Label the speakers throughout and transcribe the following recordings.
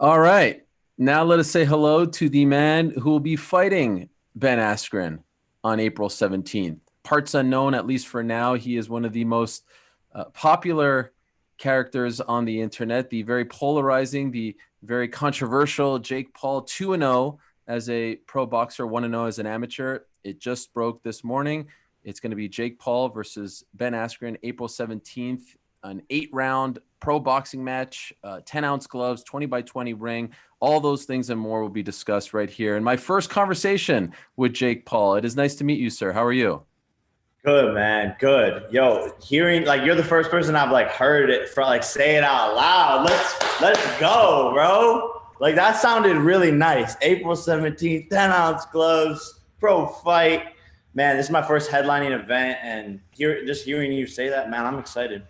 Speaker 1: All right. Now let us say hello to the man who will be fighting Ben Askren on April 17th. Parts unknown, at least for now. He is one of the most popular characters on the internet, the very polarizing, the very controversial Jake Paul, 2-0 as a pro boxer, 1-0 as an amateur. It just broke this morning. It's going to be Jake Paul versus Ben Askren, April 17th, an 8-round pro boxing match, 10-ounce gloves, 20 by 20 ring. All those things and more will be discussed right here in my first conversation with Jake Paul. It is nice to meet you, sir. How are you?
Speaker 2: Good, man. Good. Yo, hearing like you're the first person I've like heard it from like say it out loud. Let's go, bro. Like that sounded really nice. April 17th, 10-ounce gloves, pro fight. Man, this is my first headlining event and hearing you say that, man, I'm excited.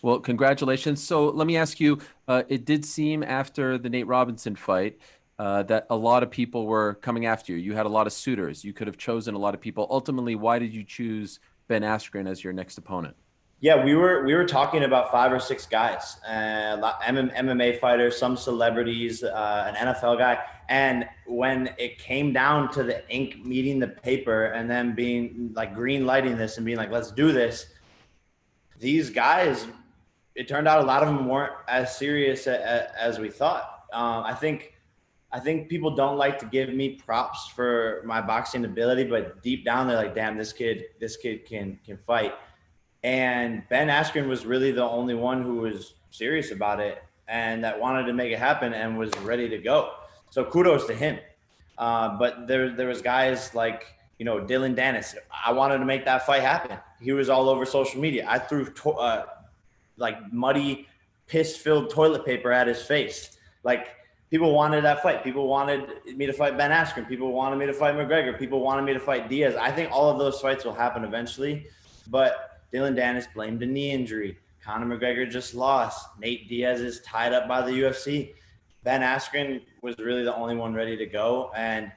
Speaker 1: Well, congratulations. So let me ask you, it did seem after the Nate Robinson fight that a lot of people were coming after you. You had a lot of suitors. You could have chosen a lot of people. Ultimately, why did you choose Ben Askren as your next opponent?
Speaker 2: Yeah, we were talking about five or six guys, MMA fighters, some celebrities, an NFL guy, and when it came down to the ink meeting the paper and then being like green lighting this and being like, let's do this, these guys, it turned out a lot of them weren't as serious as we thought. I think people don't like to give me props for my boxing ability, but deep down they're like, damn, this kid can fight. And Ben Askren was really the only one who was serious about it and that wanted to make it happen and was ready to go. So kudos to him. But there was guys like Dylan Dennis. I wanted to make that fight happen. He was all over social media. I threw like muddy, piss-filled toilet paper at his face. Like people wanted that fight. People wanted me to fight Ben Askren. People wanted me to fight McGregor. People wanted me to fight Diaz. I think all of those fights will happen eventually, but Dylan Dennis blamed a knee injury. Conor McGregor just lost. Nate Diaz is tied up by the UFC. Ben Askren was really the only one ready to go, and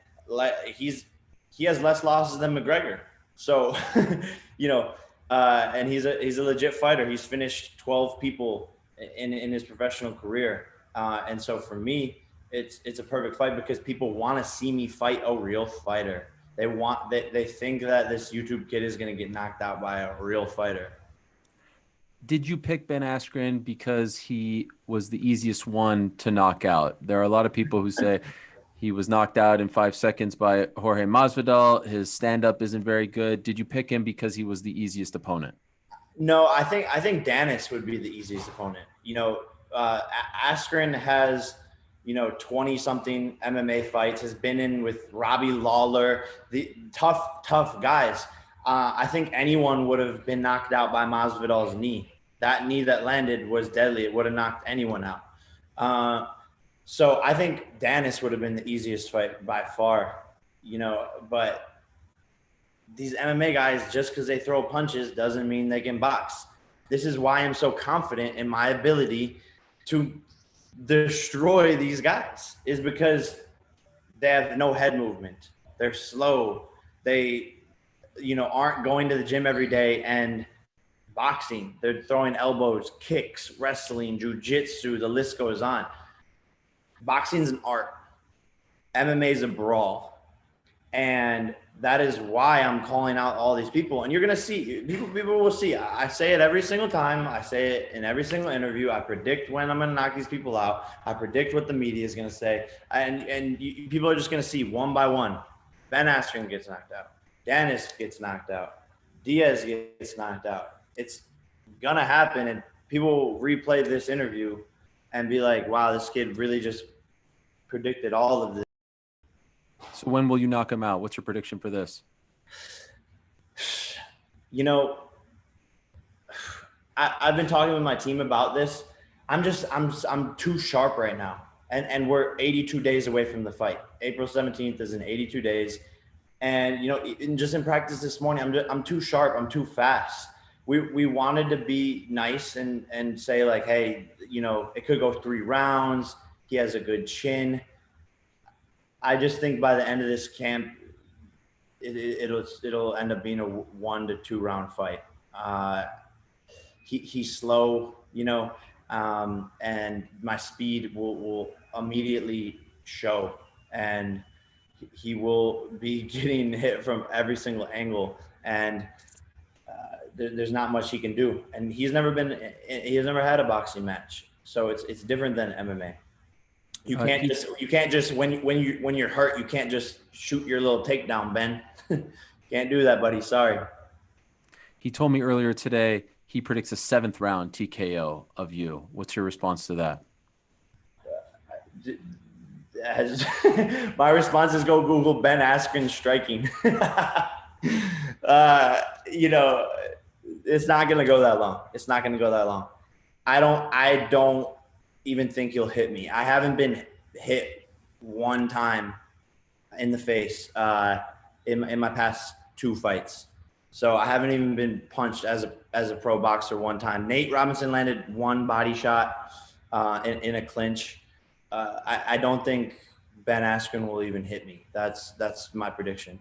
Speaker 2: he has less losses than McGregor. So, you know, and he's a legit fighter. He's finished 12 people in his professional career, and so for me, it's a perfect fight because people want to see me fight a real fighter. They think that this YouTube kid is going to get knocked out by a real fighter.
Speaker 1: Did you pick Ben Askren because he was the easiest one to knock out? There are a lot of people who say he was knocked out in 5 seconds by Jorge Masvidal. His stand-up isn't very good. Did you pick him because he was the easiest opponent?
Speaker 2: No, I think Danis would be the easiest opponent. Askren has 20 something MMA fights, has been in with Robbie Lawler, the tough guys. I think anyone would have been knocked out by Masvidal's knee. That knee that landed was deadly. It would have knocked anyone out. Uh, so I think Danis would have been the easiest fight by far. But these MMA guys, just because they throw punches doesn't mean they can box. This is why I'm so confident in my ability to destroy these guys, is because they have no head movement. They're slow. They, aren't going to the gym every day and boxing. They're throwing elbows, kicks, wrestling, jujitsu. The list goes on. Boxing's an art. MMA is a brawl, and that is why I'm calling out all these people. And you're gonna see people will see. I say it every single time. I say it in every single interview. I predict when I'm gonna knock these people out. I predict what the media is gonna say, and people are just gonna see one by one. Ben Askren gets knocked out. Dennis gets knocked out. Diaz gets knocked out. It's gonna happen, and people will replay this interview and be like, "Wow, this kid really just predicted all of this."
Speaker 1: So when will you knock him out? What's your prediction for this?
Speaker 2: You know, I've been talking with my team about this. I'm too sharp right now, and we're 82 days away from the fight. April 17th is in 82 days, and just in practice this morning, I'm too sharp. I'm too fast. We wanted to be nice and say like, hey, it could go 3 rounds. He has a good chin. I just think by the end of this camp, it'll end up being a 1 to 2 round fight. He's slow, and my speed will immediately show, and he will be getting hit from every single angle, and there's not much he can do. And he has never had a boxing match, so it's different than MMA. You can't just when you're hurt, you can't just shoot your little takedown, Ben. Can't do that, buddy. Sorry.
Speaker 1: He told me earlier today he predicts a 7th round TKO of you. What's your response to that?
Speaker 2: My response is go Google Ben Askren striking. You know, it's not gonna go that long. It's not gonna go that long. I don't even think he'll hit me. I haven't been hit one time in the face in my past 2 fights. So I haven't even been punched as a pro boxer one time. Nate Robinson landed 1 body shot in a clinch. I don't think Ben Askren will even hit me. That's my prediction.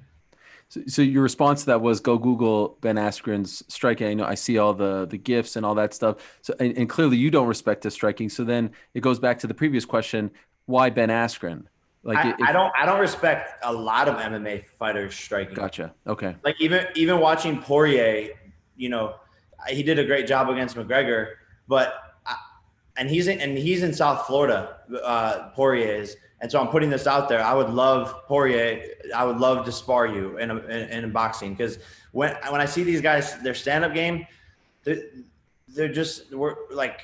Speaker 1: So your response to that was go Google Ben Askren's striking. I know I see all the gifs and all that stuff. So and clearly you don't respect his striking. So then it goes back to the previous question: why Ben Askren? Like
Speaker 2: I don't respect a lot of MMA fighters striking.
Speaker 1: Gotcha. Okay.
Speaker 2: Like even watching Poirier, you know, he did a great job against McGregor, but and he's in South Florida, Poirier is, and so I'm putting this out there. I would love Poirier. I would love to spar you in a boxing, because when I see these guys, their stand-up game, we're like,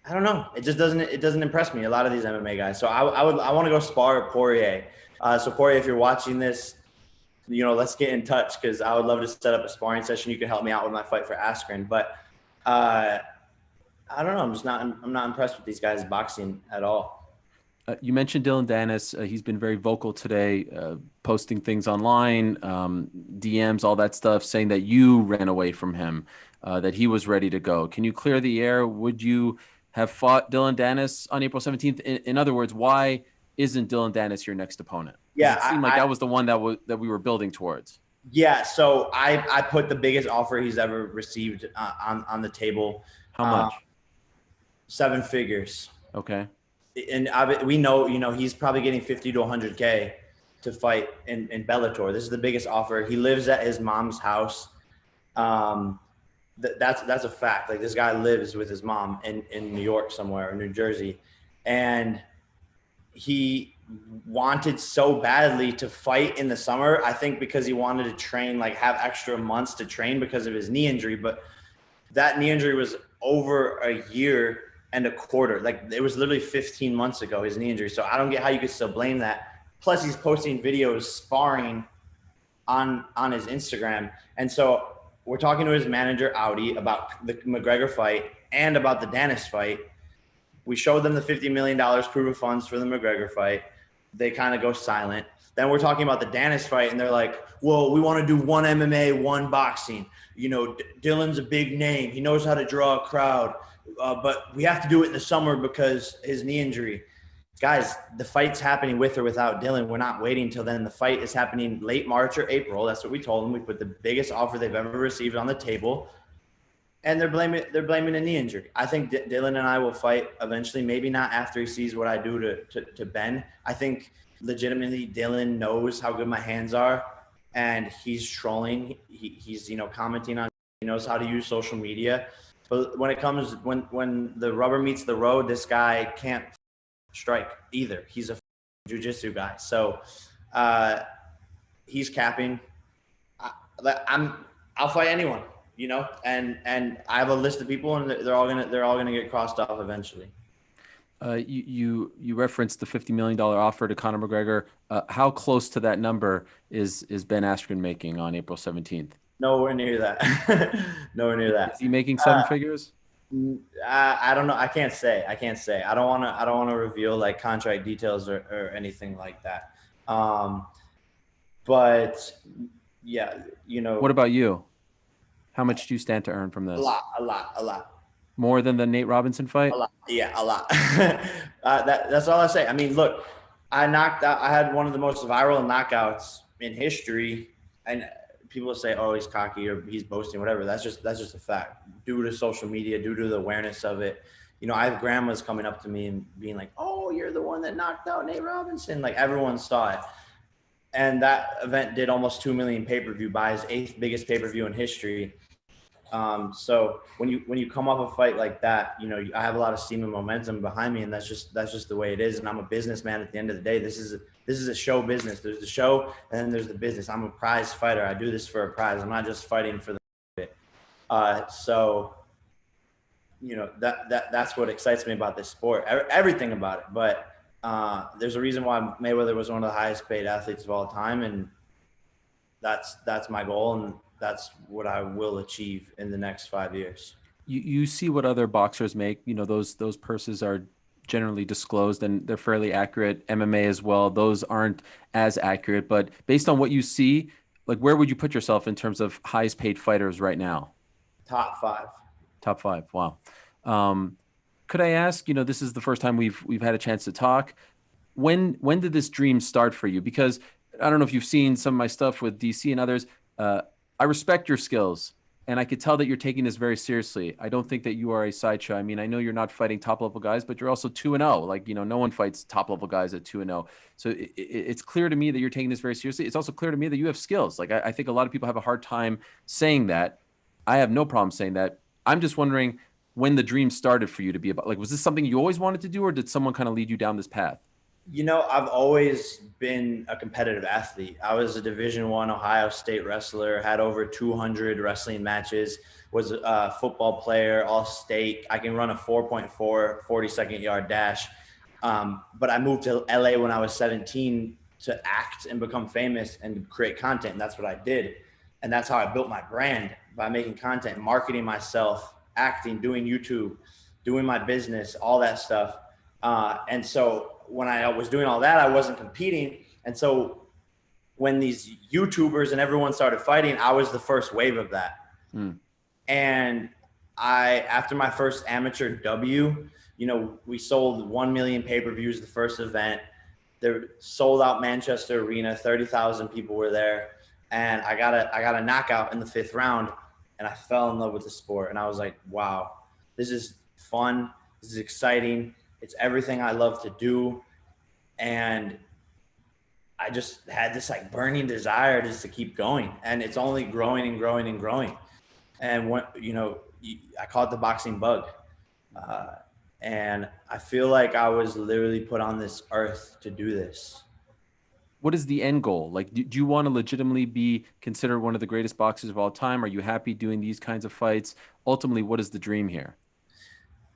Speaker 2: I don't know. It doesn't impress me. A lot of these MMA guys. So I want to go spar Poirier. So Poirier, if you're watching this, you know, let's get in touch, because I would love to set up a sparring session. You can help me out with my fight for Askren, but I don't know. I'm not impressed with these guys boxing at all.
Speaker 1: You mentioned Dylan Dennis. He's been very vocal today, posting things online, DMs, all that stuff, saying that you ran away from him, that he was ready to go. Can you clear the air? Would you have fought Dylan Dennis on April 17th? In other words, why isn't Dylan Dennis your next opponent?
Speaker 2: Yeah,
Speaker 1: it seemed like that was the one that we were building towards.
Speaker 2: Yeah, so I put the biggest offer he's ever received on the table.
Speaker 1: How much?
Speaker 2: 7 figures.
Speaker 1: Okay.
Speaker 2: And we know, you know, he's probably getting 50 to 100K to fight in Bellator. This is the biggest offer. He lives at his mom's house. That's a fact. Like, this guy lives with his mom in New York somewhere, or New Jersey, and he wanted so badly to fight in the summer. I think because he wanted to train, like have extra months to train because of his knee injury. But that knee injury was over a year and a quarter. Like, it was literally 15 months ago, his knee injury. So I don't get how you could still blame that. Plus, he's posting videos sparring on his Instagram. And so we're talking to his manager, Audi, about the McGregor fight and about the Dennis fight. We showed them the $50 million proof of funds for the McGregor fight. They kind of go silent. Then we're talking about the Dennis fight, and they're like, well, we want to do 1 MMA, 1 boxing. You know, Dylan's a big name. He knows how to draw a crowd. But we have to do it in the summer because his knee injury. Guys, the fight's happening with or without Dylan. We're not waiting till then. The fight is happening late March or April. That's what we told them. We put the biggest offer they've ever received on the table, and they're blaming a knee injury. I think Dylan and I will fight eventually. Maybe not after he sees what I do to Ben. I think legitimately Dylan knows how good my hands are, and he's trolling. He's commenting on. He knows how to use social media. But when it comes, when the rubber meets the road, this guy can't strike either. He's a jiu-jitsu guy. So he's capping. I'll fight anyone, and I have a list of people, and they're all gonna get crossed off eventually.
Speaker 1: You referenced the $50 million offer to Conor McGregor. How close to that number is Ben Askren making on April 17th?
Speaker 2: Nowhere near that. Nowhere near that.
Speaker 1: Is he making 7 figures?
Speaker 2: I don't know. I can't say. I don't want to reveal like contract details or anything like that. But yeah,
Speaker 1: What about you? How much do you stand to earn from this?
Speaker 2: A lot.
Speaker 1: More than the Nate Robinson fight?
Speaker 2: A lot. Yeah, a lot. That's all I say. I mean, look, I had one of the most viral knockouts in history, and people say, "Oh, he's cocky or he's boasting," whatever. That's just a fact. Due to social media, due to the awareness of it, I have grandmas coming up to me and being like, "Oh, you're the one that knocked out Nate Robinson." Like everyone saw it. And that event did almost 2 million pay-per-view buys, eighth biggest pay-per-view in history. So when you come off a fight like that, I have a lot of steam and momentum behind me, and that's just the way it is. And I'm a businessman at the end of the day. This is a show business. There's the show, and then there's the business. I'm a prize fighter. I do this for a prize. I'm not just fighting for the bit. So that's what excites me about this sport. Everything about it, but there's a reason why Mayweather was one of the highest paid athletes of all time, and that's my goal, and that's what I will achieve in the next 5 years.
Speaker 1: You see what other boxers make. Those purses are generally disclosed and they're fairly accurate. MMA as well. Those aren't as accurate, but based on what you see, like where would you put yourself in terms of highest paid fighters right now?
Speaker 2: Top five.
Speaker 1: Top five. Wow. Um, could I ask, this is the first time we've had a chance to talk. When did this dream start for you? Because I don't know if you've seen some of my stuff with DC and others. Uh, I respect your skills, and I could tell that you're taking this very seriously. I don't think that you are a sideshow. I mean, I know you're not fighting top level guys, but you're also 2-0. Like, no one fights top level guys at 2-0. So it's clear to me that you're taking this very seriously. It's also clear to me that you have skills. Like, I think a lot of people have a hard time saying that. I have no problem saying that. I'm just wondering when the dream started for you to be about, like, was this something you always wanted to do, or did someone kind of lead you down this path?
Speaker 2: I've always been a competitive athlete. I was a Division I Ohio State wrestler, had over 200 wrestling matches, was a football player, all state. I can run a 4.4 40-second yard dash. But I moved to LA when I was 17 to act and become famous and create content. And that's what I did. And that's how I built my brand, by making content, marketing myself, acting, doing YouTube, doing my business, all that stuff. And so when I was doing all that, I wasn't competing. And so when these YouTubers and everyone started fighting, I was the first wave of that.
Speaker 1: Mm.
Speaker 2: And after my first amateur W, we sold 1 million pay-per-views the first event. They sold out Manchester Arena, 30,000 people were there. And I got a knockout in the 5th round, and I fell in love with the sport. And I was like, wow, this is fun. This is exciting. It's everything I love to do. And I just had this like burning desire just to keep going. And it's only growing and growing and growing. And when, I call it the boxing bug. And I feel like I was literally put on this earth to do this.
Speaker 1: What is the end goal? Like, do you want to legitimately be considered one of the greatest boxers of all time? Are you happy doing these kinds of fights? Ultimately, what is the dream here?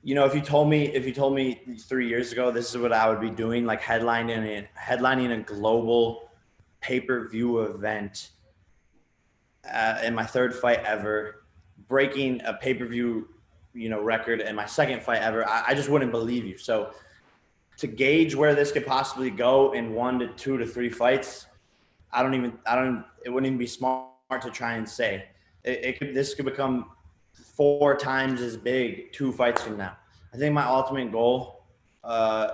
Speaker 2: If you told me 3 years ago, this is what I would be doing, like headlining a global pay-per-view event in my 3rd fight ever, breaking a pay-per-view, record in my 2nd fight ever, I just wouldn't believe you. So to gauge where this could possibly go in 1 to 2 to 3 fights, it wouldn't even be smart to try and say. This could become 4 times as big 2 fights from now. I think my ultimate goal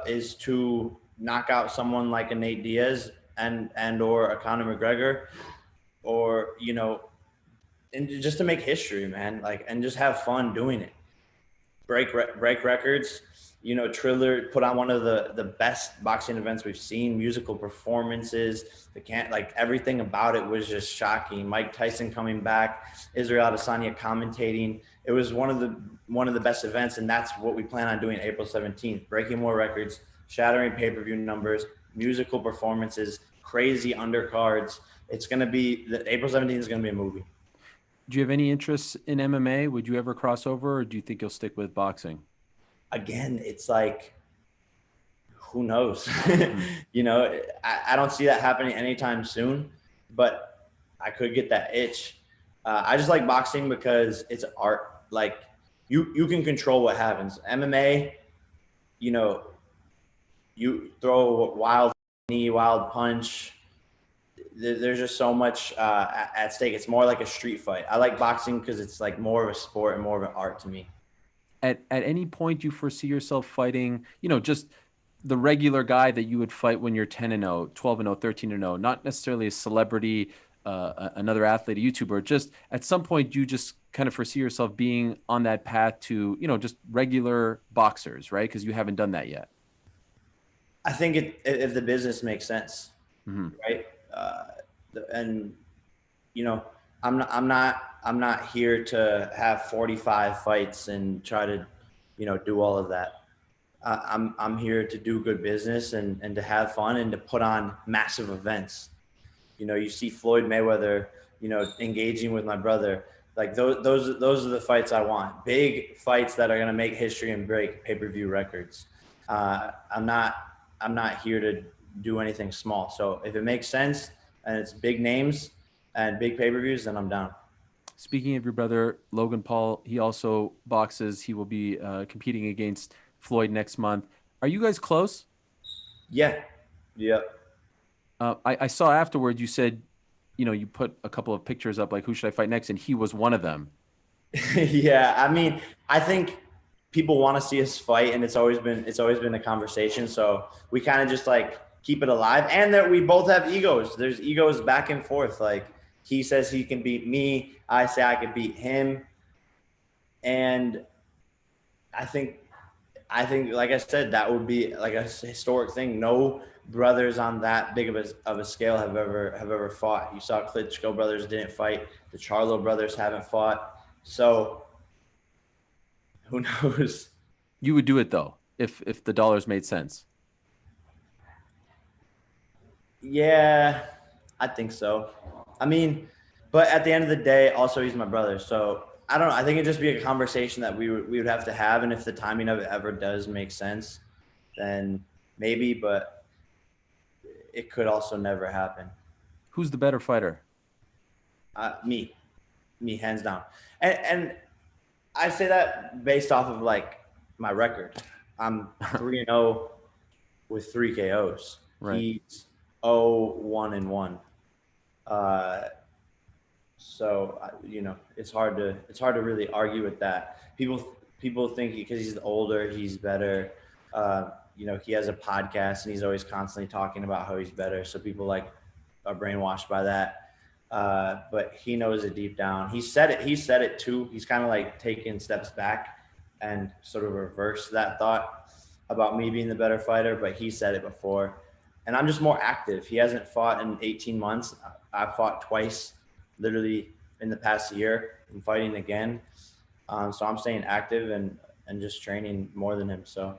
Speaker 2: is to knock out someone like a Nate Diaz or a Conor McGregor, or and just to make history, man. Like, and just have fun doing it. Break records. Triller put on one of the best boxing events we've seen. Musical performances, everything about it was just shocking. Mike Tyson coming back, Israel Adesanya commentating. It was one of the best events, and that's what we plan on doing April 17th. Breaking more records, shattering pay-per-view numbers, musical performances, crazy undercards. It's gonna be April 17th is gonna be a movie.
Speaker 1: Do you have any interest in MMA? Would you ever cross over, or do you think you'll stick with boxing?
Speaker 2: Again, it's like, who knows?
Speaker 1: Mm.
Speaker 2: I don't see that happening anytime soon, but I could get that itch. I just like boxing because it's art. Like, you can control what happens. MMA, you throw a wild knee, wild punch. There's just so much at stake. It's more like a street fight. I like boxing because it's like more of a sport and more of an art to me.
Speaker 1: At any point, do you foresee yourself fighting, just the regular guy that you would fight when you're 10-0, 12-0, 13-0, not necessarily a celebrity, another athlete, a YouTuber, just at some point you just kind of foresee yourself being on that path to, just regular boxers, right? Because you haven't done that yet.
Speaker 2: I think if the business makes sense,
Speaker 1: Mm-hmm.
Speaker 2: right? And you know, I'm not here to have 45 fights and try to, do all of that. I'm here to do good business and to have fun and to put on massive events. You see Floyd Mayweather, engaging with my brother. Like those are the fights I want. Big fights that are going to make history and break pay-per-view records. Uh, I'm not I'm not here to do anything small. So if it makes sense and it's big names and big pay-per-views, then I'm down.
Speaker 1: Speaking of your brother, Logan Paul, he also boxes. He will be competing against Floyd next month. Are you guys close?
Speaker 2: Yeah. Yeah.
Speaker 1: I saw afterward you said, you put a couple of pictures up like who should I fight next, and he was one of them.
Speaker 2: Yeah. I mean, I think people want to see us fight, and it's always been a conversation. So we kind of just like keep it alive, and that we both have egos. There's egos back and forth. Like he says he can beat me, I say I could beat him, and I think like I said, that would be like a historic thing. No brothers on that big of a scale have ever fought. You saw Klitschko brothers didn't fight. The Charlo brothers haven't fought. So who knows?
Speaker 1: You would do it though, if the dollars made sense.
Speaker 2: Yeah, I think so. I mean, but at the end of the day, also he's my brother. So I don't know. I think it'd just be a conversation that we would have to have, and if the timing of it ever does make sense, then maybe. But it could also never happen.
Speaker 1: Who's the better fighter?
Speaker 2: Me, hands down. And I say that based off of like my record. I'm 3-0 with 3 KOs.
Speaker 1: Right.
Speaker 2: He's 0-1-1. Uh, so it's hard to really argue with that. People think because he's older, he's better. He has a podcast and he's always constantly talking about how he's better. So people like are brainwashed by that. But he knows it deep down. He said it. He said it too. He's kind of like taking steps back and sort of reverse that thought about me being the better fighter. But he said it before, and I'm just more active. He hasn't fought in 18 months. I've fought twice, literally in the past year. I'm fighting again, so I'm staying active and just training more than him. So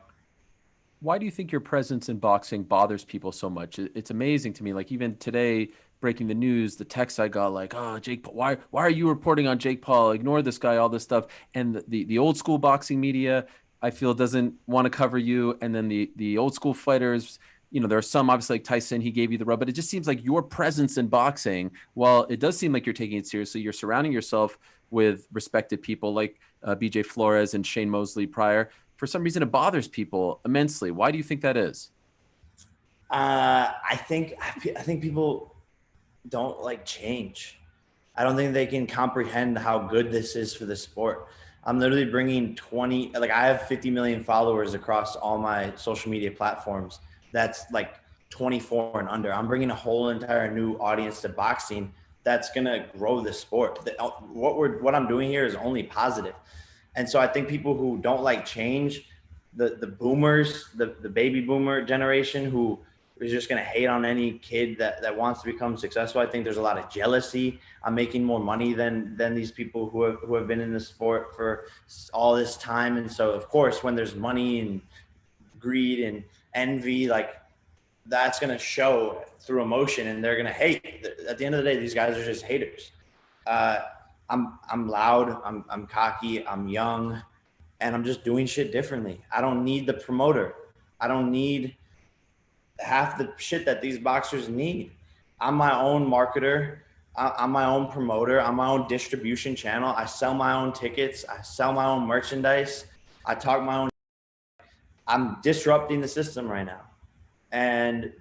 Speaker 1: Why do you think your presence in boxing bothers people so much? It's amazing to me. Like even today, breaking the news, the text I got like, "Oh, Jake, why are you reporting on Jake Paul? Ignore this guy, all this stuff." And the old school boxing media, I feel, doesn't want to cover you. And then the old school fighters, there are some obviously like Tyson, he gave you the rub, but it just seems like your presence in boxing, while it does seem like you're taking it seriously, you're surrounding yourself with respected people like BJ Flores and Shane Mosley prior. For some reason, it bothers people immensely. Why do you think that is?
Speaker 2: I think people don't like change. I don't think they can comprehend how good this is for the sport. I'm literally bringing 20, like I have 50 million followers across all my social media platforms. That's like 24 and under. I'm bringing a whole entire new audience to boxing that's going to grow the sport. What I'm doing here is only positive. And so I think people who don't like change, the boomers, the baby boomer generation who is just going to hate on any kid that wants to become successful. I think there's a lot of jealousy. I'm making more money than these people who have been in the sport for all this time. And so of course, when there's money and greed and envy, like that's going to show through emotion and they're going to hate. At the end of the day, these guys are just haters. Uh, I'm loud, I'm cocky, I'm young, and I'm just doing shit differently. I don't need the promoter. I don't need half the shit that these boxers need. I'm my own marketer. I'm my own promoter. I'm my own distribution channel. I sell my own tickets. I sell my own merchandise. I talk my own. I'm disrupting the system right now. And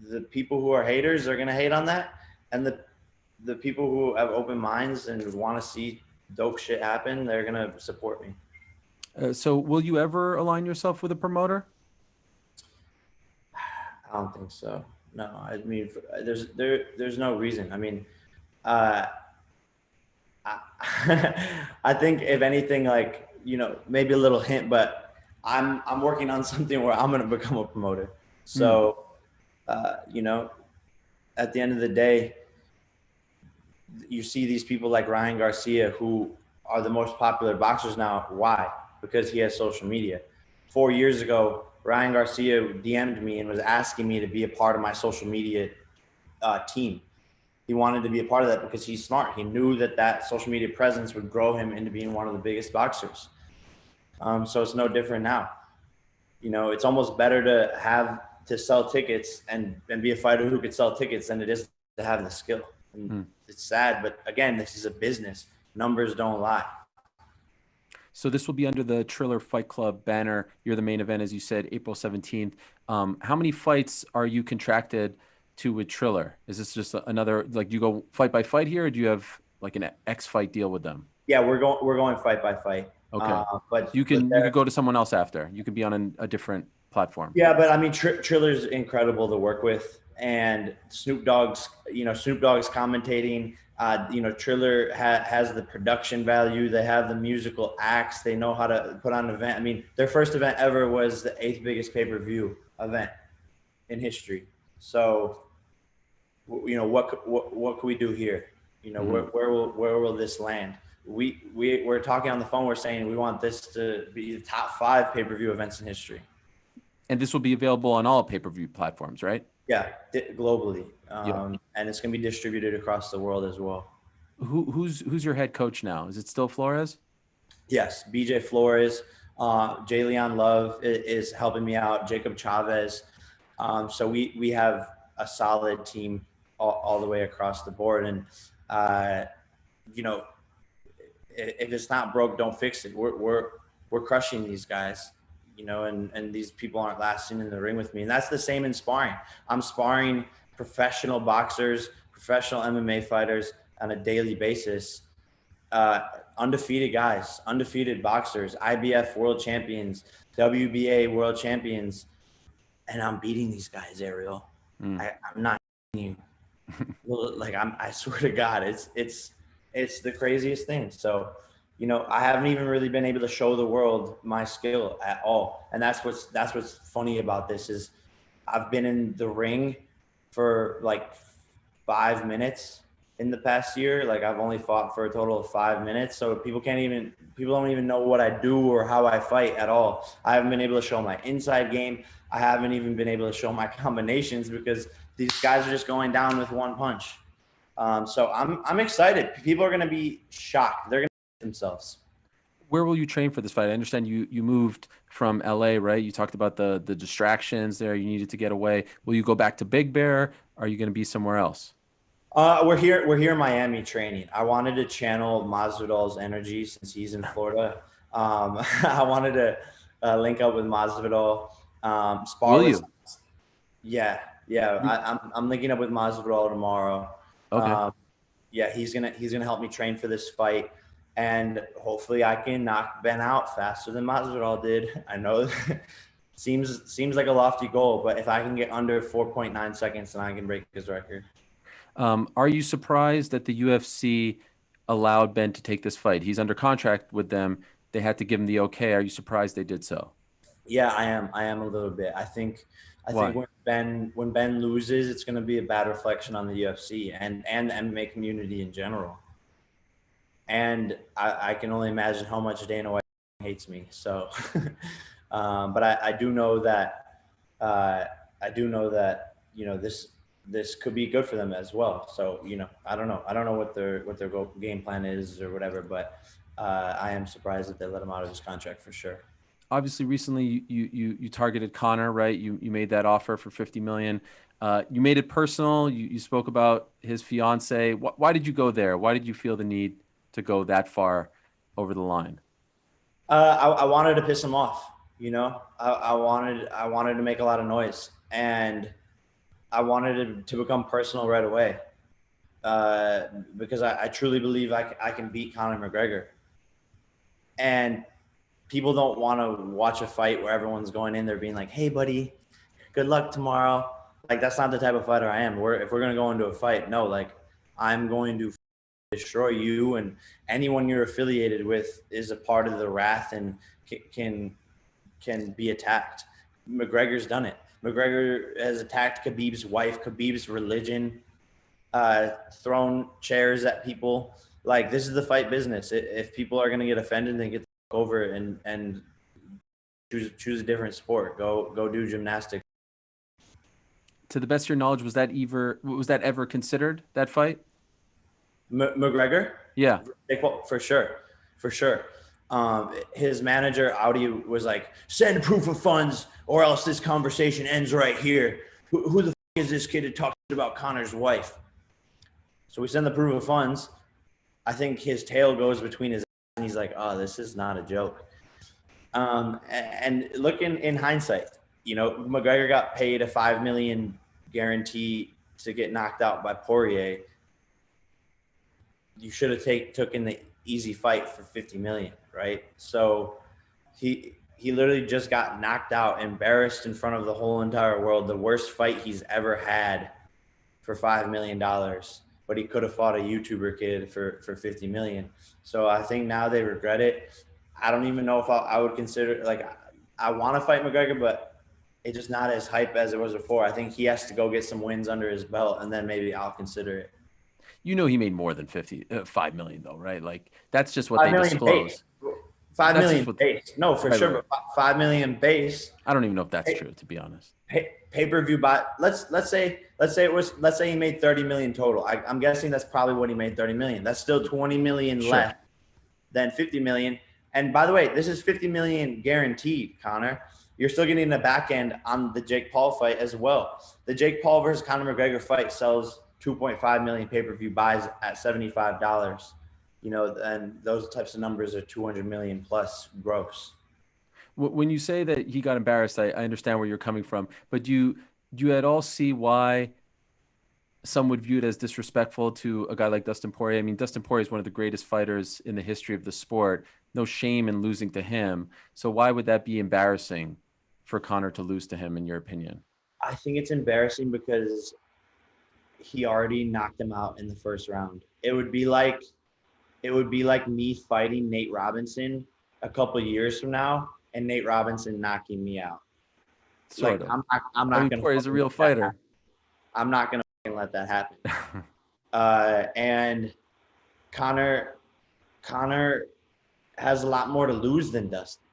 Speaker 2: the people who are haters are going to hate on that. And the people who have open minds and want to see dope shit happen, they're going to support me.
Speaker 1: So will you ever align yourself with a promoter?
Speaker 2: I don't think so. No, I mean, there's no reason. I mean, Uh, I think if anything, like, maybe a little hint, but I'm working on something where I'm going to become a promoter.
Speaker 1: Hmm.
Speaker 2: So, you know, at the end of the day, you see these people like Ryan Garcia who are the most popular boxers now. Why? Because he has social media. 4 years ago, Ryan Garcia DM'd me and was asking me to be a part of my social media team. He wanted to be a part of that because he's smart. He knew that that social media presence would grow him into being one of the biggest boxers. So it's no different now. It's almost better to have to sell tickets and be a fighter who could sell tickets than it is to have the skill. And
Speaker 1: Hmm.
Speaker 2: it's sad, but again, this is a business. Numbers don't lie.
Speaker 1: So this will be under the Triller Fight Club banner. You're the main event, as you said, April 17th. How many fights are you contracted to with Triller? Is this just another, like, you go fight by fight here, or do you have like an X fight deal with them?
Speaker 2: Yeah, we're going fight by fight.
Speaker 1: Okay. So you
Speaker 2: But
Speaker 1: can go to someone else after. You can be on a different platform.
Speaker 2: yeah, but I mean, Triller's incredible to work with, and Snoop Dogg's commentating. Triller has the production value. They have the musical acts. They know how to put on an event. I mean, their first event ever was the eighth biggest pay-per-view event in history. So, what can we do here?
Speaker 1: Hmm.
Speaker 2: Where will this land? We're talking on the phone. We're saying we want this to be the top five pay-per-view events in history.
Speaker 1: And this will be available on all pay-per-view platforms, right?
Speaker 2: Yeah, globally,
Speaker 1: Yep.
Speaker 2: and it's going to be distributed across the world as well.
Speaker 1: Who's your head coach now? Is it still Flores?
Speaker 2: Yes, BJ Flores, Jay Leon Love is helping me out. Jacob Chavez. So we have a solid team all the way across the board, and uh, you know, if it's not broke, don't fix it. We're crushing these guys, and these people aren't lasting in the ring with me. And that's the same in sparring. I'm sparring professional boxers, professional MMA fighters on a daily basis. Uh, Undefeated guys, undefeated boxers, IBF world champions, WBA world champions, and I'm beating these guys, Ariel.
Speaker 1: Mm.
Speaker 2: I'm not you. Like I swear to God, it's the craziest thing. So, I haven't even really been able to show the world my skill at all. And that's what's funny about this is I've been in the ring for like 5 minutes in the past year. Like I've only fought for a total of 5 minutes. So people don't even know what I do or how I fight at all. I haven't been able to show my inside game. I haven't even been able to show my combinations because these guys are just going down with one punch. So I'm excited. People are going to be shocked. They're going to themselves.
Speaker 1: Where will you train for this fight? I understand you moved from LA, right? You talked about the distractions there. You needed to get away. Will you go back to Big Bear? Are you going to be somewhere else?
Speaker 2: We're here in Miami training. I wanted to channel Masvidal's energy since he's in Florida. I wanted to link up with Masvidal, spar
Speaker 1: Will
Speaker 2: with.
Speaker 1: you?
Speaker 2: Yeah, yeah. I'm linking up with Masvidal tomorrow.
Speaker 1: Okay.
Speaker 2: Um, yeah, he's gonna help me train for this fight, and hopefully I can knock Ben out faster than Masvidal did. I know seems like a lofty goal, but if I can get under 4.9 seconds, then I can break his record.
Speaker 1: Are you surprised that the UFC allowed Ben to take this fight? He's under contract with them. They had to give him the okay. Are you surprised they did so?
Speaker 2: Yeah, I am. I am a little bit. I think
Speaker 1: Why?
Speaker 2: when Ben loses, it's going to be a bad reflection on the UFC and the MMA community in general. And I can only imagine how much Dana White hates me. So, but I do know that this could be good for them as well. So I don't know what their game plan is or whatever, but I am surprised that they let him out of his contract for sure.
Speaker 1: Obviously, recently you targeted Connor, right? You made that offer for 50 million. You made it personal. You spoke about his fiance. Why did you go there? Why did you feel the need to go that far over the line?
Speaker 2: I wanted to piss him off. I wanted to make a lot of noise, and I wanted it to become personal right away. Because I truly believe I can beat Conor McGregor, and people don't want to watch a fight where everyone's going in there being like, "Hey, buddy, good luck tomorrow." Like that's not the type of fighter I am. If we're gonna go into a fight, no, like I'm going to destroy you, and anyone you're affiliated with is a part of the wrath and can be attacked. McGregor's done it. McGregor has attacked Khabib's wife, Khabib's religion, thrown chairs at people. Like, this is the fight business. If people are going to get offended, then get over it and choose a different sport. Go do gymnastics.
Speaker 1: To the best of your knowledge, was that ever considered, that fight?
Speaker 2: McGregor,
Speaker 1: Yeah.
Speaker 2: for sure, for sure. His manager Audi was like, "Send proof of funds, or else this conversation ends right here." Who the f- is this kid to talk about Conor's wife? So we send the proof of funds. I think his tail goes between his eyes, and he's like, "Oh, this is not a joke." And looking in hindsight, McGregor got paid a $5 million guarantee to get knocked out by Poirier. You should have taken the easy fight for 50 million, right? So he literally just got knocked out, embarrassed in front of the whole entire world, the worst fight he's ever had for $5 million, but he could have fought a YouTuber kid for 50 million. So I think now they regret it. I don't even know if I would consider, like, I want to fight McGregor, but it's just not as hype as it was before. I think he has to go get some wins under his belt, and then maybe I'll consider it.
Speaker 1: He made more than 5 million though, right? Like, that's just what
Speaker 2: 5
Speaker 1: they
Speaker 2: million base.
Speaker 1: disclose.
Speaker 2: 5
Speaker 1: That's
Speaker 2: million
Speaker 1: just what,
Speaker 2: base. No, for
Speaker 1: right,
Speaker 2: sure.
Speaker 1: right.
Speaker 2: But 5 million base.
Speaker 1: I don't even know if that's true, to be honest.
Speaker 2: Pay-per-view buy. Let's say he made 30 million total. I'm guessing that's probably what he made, 30 million. That's still 20 million
Speaker 1: Sure.
Speaker 2: less than 50 million. And by the way, this is 50 million guaranteed, Conor. You're still getting the back end on the Jake Paul fight as well. The Jake Paul versus Conor McGregor fight sells 2.5 million pay-per-view buys at $75. And those types of numbers are 200 million plus gross.
Speaker 1: When you say that he got embarrassed, I understand where you're coming from, but do you at all see why some would view it as disrespectful to a guy like Dustin Poirier? I mean, Dustin Poirier is one of the greatest fighters in the history of the sport. No shame in losing to him. So why would that be embarrassing for Conor to lose to him, in your opinion?
Speaker 2: I think it's embarrassing because he already knocked him out in the first round. It would be like me fighting Nate Robinson a couple of years from now and Nate Robinson knocking me out.
Speaker 1: Sort of.
Speaker 2: I'm not gonna
Speaker 1: Poirier is a real fighter.
Speaker 2: I'm not gonna let that happen. And Conor has a lot more to lose than Dustin.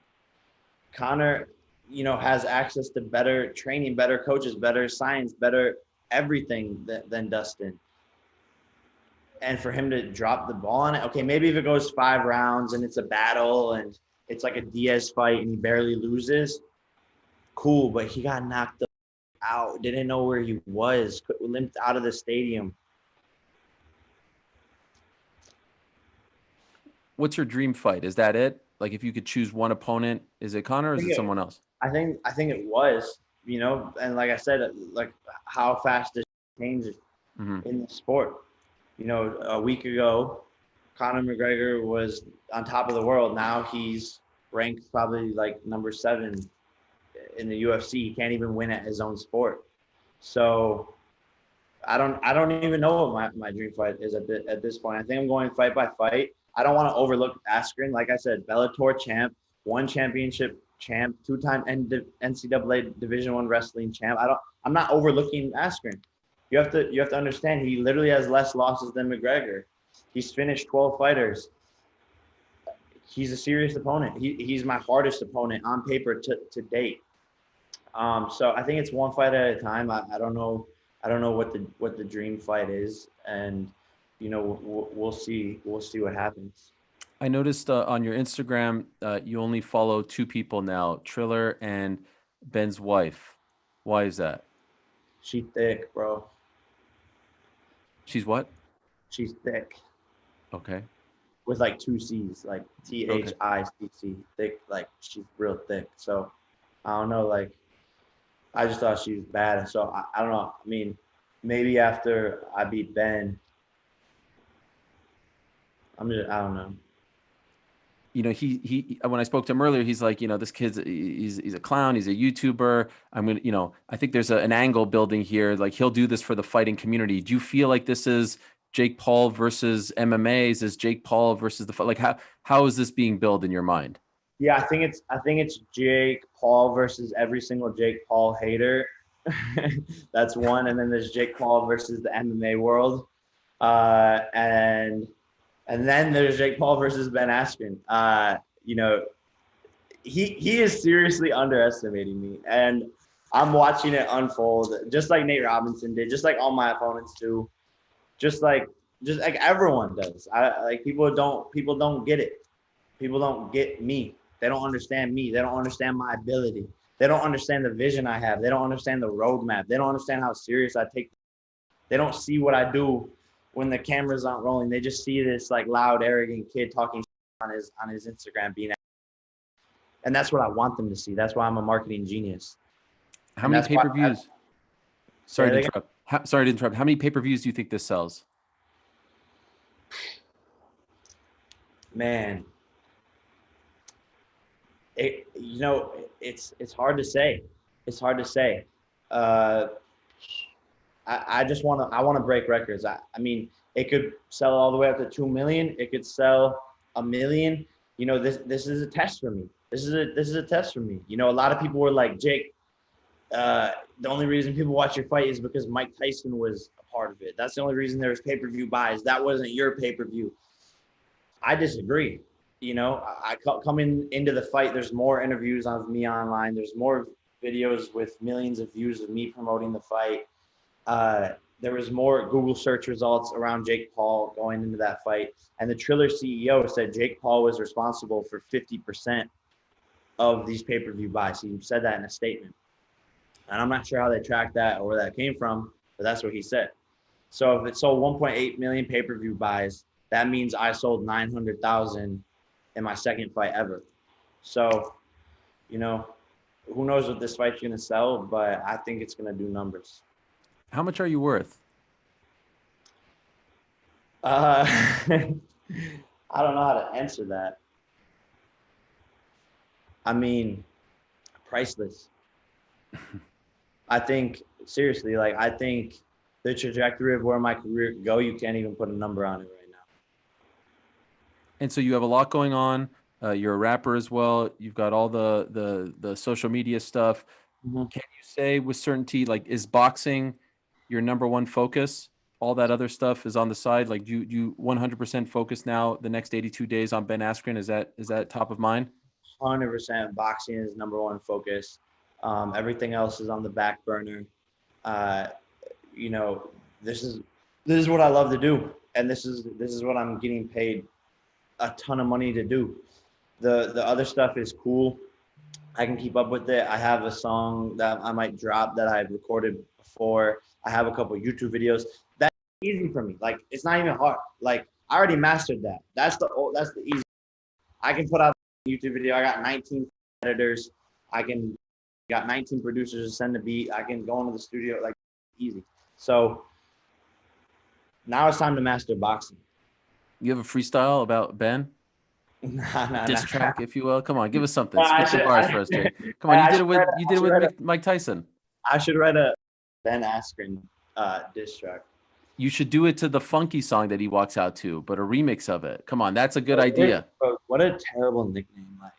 Speaker 2: Conor, has access to better training, better coaches, better science, better everything than Dustin. And for him to drop the ball on it, okay, maybe if it goes 5 rounds and it's a battle and it's like a Diaz fight and he barely loses, cool, but he got knocked out, didn't know where he was, limped out of the stadium.
Speaker 1: What's your dream fight? Is that it? Like, if you could choose one opponent, is it Conor or is it someone else?
Speaker 2: I think it was, and like I said, like how fast this changes in the sport. A week ago, Conor McGregor was on top of the world. Now he's ranked probably like number 7 in the UFC. He can't even win at his own sport. So I don't even know what my dream fight is at this point. I think I'm going fight by fight. I don't want to overlook Askren. Like I said, Bellator champ, 1 championship champ, 2-time NCAA Division I wrestling champ. I'm not overlooking Askren. You have to understand, he literally has less losses than McGregor. He's finished 12 fighters. He's a serious opponent. He's my hardest opponent on paper to date. So I think it's one fight at a time. I don't know what the dream fight is, and we'll see what happens.
Speaker 1: I noticed on your Instagram, you only follow 2 people now, Triller and Ben's wife. Why is that?
Speaker 2: She thick, bro.
Speaker 1: She's what?
Speaker 2: She's thick.
Speaker 1: Okay.
Speaker 2: With like 2 C's, like
Speaker 1: Okay.
Speaker 2: THICC. Thick, like she's real thick. So I don't know, like I just thought she was bad. So I don't know. I mean, maybe after I beat Ben, I don't know.
Speaker 1: He when I spoke to him earlier, he's like, this kid's he's a clown, he's a YouTuber. I think there's an angle building here. Like, he'll do this for the fighting community. Do you feel like this is Jake Paul versus MMA? Is this Jake Paul versus the like how is this being billed in your mind?
Speaker 2: Yeah, I think it's Jake Paul versus every single Jake Paul hater. That's one, and then there's Jake Paul versus the MMA world, and then there's Jake Paul versus Ben Askren. You know, he is seriously underestimating me, and I'm watching it unfold, just like Nate Robinson did, just like all my opponents do, just like everyone does. I like people don't get it. People don't get me. They don't understand me. They don't understand my ability. They don't understand the vision I have. They don't understand the roadmap. They don't understand how serious I take. They don't see what I do when the cameras aren't rolling. They just see this like loud, arrogant kid talking on his Instagram, and that's what I want them to see. That's why I'm a marketing genius,
Speaker 1: How
Speaker 2: and
Speaker 1: many
Speaker 2: that's why.
Speaker 1: pay-per-views?
Speaker 2: Say
Speaker 1: Sorry
Speaker 2: that
Speaker 1: to
Speaker 2: again.
Speaker 1: interrupt. Sorry to interrupt. How many pay-per-views do you think this sells?
Speaker 2: Man, it's hard to say. It's hard to say. Uh, I just want to break records. I mean, it could sell all the way up to 2 million. It could sell 1 million. This is a test for me. This is a test for me. A lot of people were like, Jake, the only reason people watch your fight is because Mike Tyson was a part of it. That's the only reason there was pay-per-view buys. That wasn't your pay-per-view. I disagree. I coming into the fight, there's more interviews of me online. There's more videos with millions of views of me promoting the fight. There was more Google search results around Jake Paul going into that fight. And the Triller CEO said Jake Paul was responsible for 50% of these pay-per-view buys. He said that in a statement. And I'm not sure how they tracked that or where that came from, but that's what he said. So if it sold 1.8 million pay-per-view buys, that means I sold 900,000 in my second fight ever. So, who knows what this fight's going to sell, but I think it's going to do numbers.
Speaker 1: How much are you worth?
Speaker 2: I don't know how to answer that. I mean, priceless. I think, seriously, I think the trajectory of where my career could go, you can't even put a number on it right now.
Speaker 1: And so you have a lot going on. You're a rapper as well. You've got all the social media stuff.
Speaker 2: Mm-hmm.
Speaker 1: Can you say with certainty, like, is boxing your number one focus? All that other stuff is on the side. Like, do you 100% focus now the next 82 days on Ben Askren? Is that top of mind?
Speaker 2: 100% boxing is number one focus. Everything else is on the back burner. Uh, you know, this is what I love to do, and this is what I'm getting paid a ton of money to do. The other stuff is cool. I can keep up with it. I have a song that I might drop that I've recorded before. I have a couple YouTube videos. That's easy for me. Like, it's not even hard. Like, I already mastered that. That's the easy. I can put out a YouTube video. I got 19 editors. I can got 19 producers to send a beat. I can go into the studio, like, easy. So now it's time to master boxing.
Speaker 1: You have a freestyle about Ben? A
Speaker 2: Nah.
Speaker 1: diss track, if you will. Come on, give us something.
Speaker 2: I
Speaker 1: Spit some
Speaker 2: should,
Speaker 1: bars
Speaker 2: I,
Speaker 1: for us, Jake. Come on,
Speaker 2: I should write
Speaker 1: you
Speaker 2: I
Speaker 1: did it
Speaker 2: should write a,
Speaker 1: with Mike Tyson.
Speaker 2: I should write a Ben Askren diss track.
Speaker 1: You should do it to the funky song that he walks out to, but a remix of it. Come on, that's a good idea.
Speaker 2: What a terrible nickname, like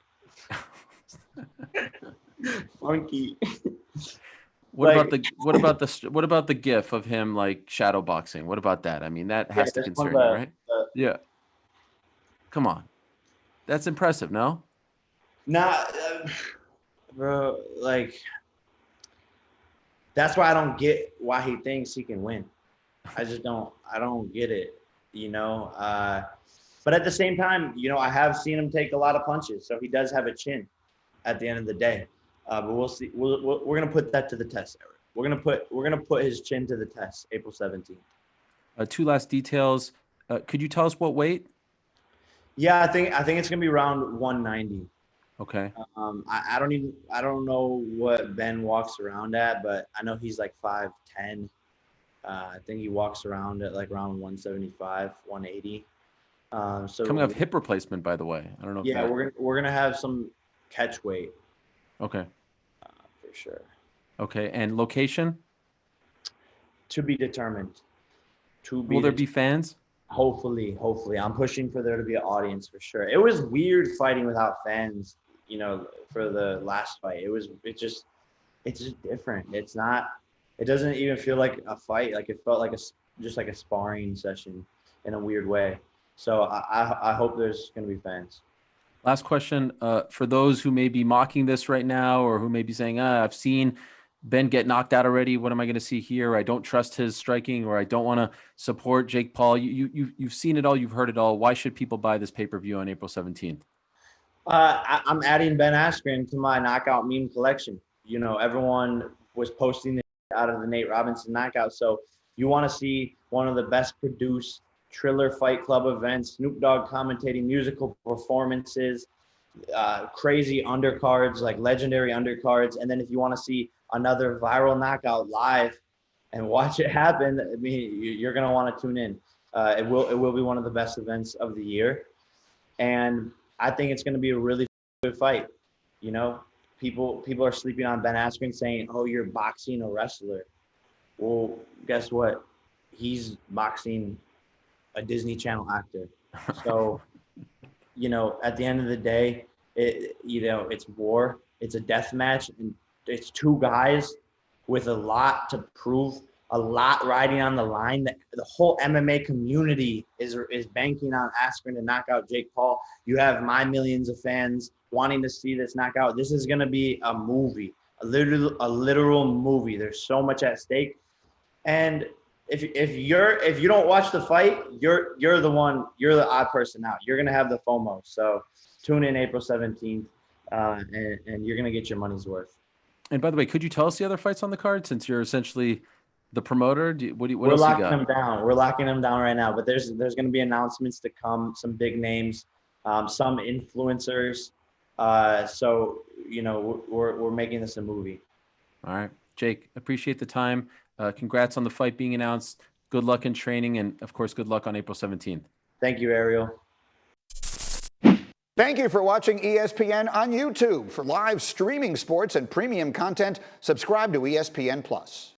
Speaker 2: Funky.
Speaker 1: What about the gif of him like shadow boxing? What about that? I mean, that has to concern you, right? Yeah. Come on. That's impressive, no?
Speaker 2: Nah, bro. Like, that's why I don't get why he thinks he can win. I just don't. I don't get it. You know. But at the same time, I have seen him take a lot of punches, so he does have a chin. At the end of the day, but we'll see. We're gonna put that to the test, Eric. We're gonna put his chin to the test, April 17th.
Speaker 1: Two last details. Could you tell us what weight?
Speaker 2: Yeah, I think it's gonna be around 190.
Speaker 1: Okay.
Speaker 2: I don't know what Ben walks around at, but I know he's like 5'10". I think he walks around at like around 175, 180. So
Speaker 1: coming off hip replacement, by the way. I don't know.
Speaker 2: Yeah, we're gonna have some catch weight.
Speaker 1: Okay.
Speaker 2: For sure.
Speaker 1: Okay, and location?
Speaker 2: To be determined. to be
Speaker 1: Will there be fans?
Speaker 2: Hopefully, I'm pushing for there to be an audience for sure. It was weird fighting without fans, for the last fight. It's just different. It doesn't even feel like a fight. Like it felt like just like a sparring session in a weird way. So I hope there's going to be fans.
Speaker 1: Last question, for those who may be mocking this right now, or who may be saying, I've seen Ben get knocked out already. What am I going to see here? I don't trust his striking, or I don't want to support Jake Paul. You've seen it all. You've heard it all. Why should people buy this pay-per-view on April 17th?
Speaker 2: I'm adding Ben Askren to my knockout meme collection. Everyone was posting it out of the Nate Robinson knockout. So you want to see one of the best produced Triller Fight Club events, Snoop Dogg commentating, musical performances, crazy undercards, like legendary undercards. And then if you want to see another viral knockout live and watch it happen, I mean, you're going to want to tune in. It will be one of the best events of the year. And I think it's going to be a really good fight. People are sleeping on Ben Askren saying, "Oh, you're boxing a wrestler." Well, guess what? He's boxing a Disney Channel actor. So, at the end of the day, it's war. It's a death match, and it's two guys with a lot to prove, a lot riding on the line. The whole MMA community is banking on Askren to knock out Jake Paul. You have my millions of fans wanting to see this knockout. This is going to be a movie, a literal movie. There's so much at stake. And if you don't watch the fight, you're the odd person out. You're going to have the FOMO. So tune in April 17th, and you're going to get your money's worth.
Speaker 1: And by the way, could you tell us the other fights on the card, since you're essentially the promoter? What
Speaker 2: We're
Speaker 1: else you
Speaker 2: locking
Speaker 1: got?
Speaker 2: them down. We're locking them down right now. But there's going to be announcements to come, some big names, some influencers. So we're making this a movie.
Speaker 1: All right, Jake, appreciate the time. Congrats on the fight being announced. Good luck in training, and of course, good luck on April 17th.
Speaker 2: Thank you, Ariel.
Speaker 3: Thank you for watching ESPN on YouTube. For live streaming sports and premium content, subscribe to ESPN+.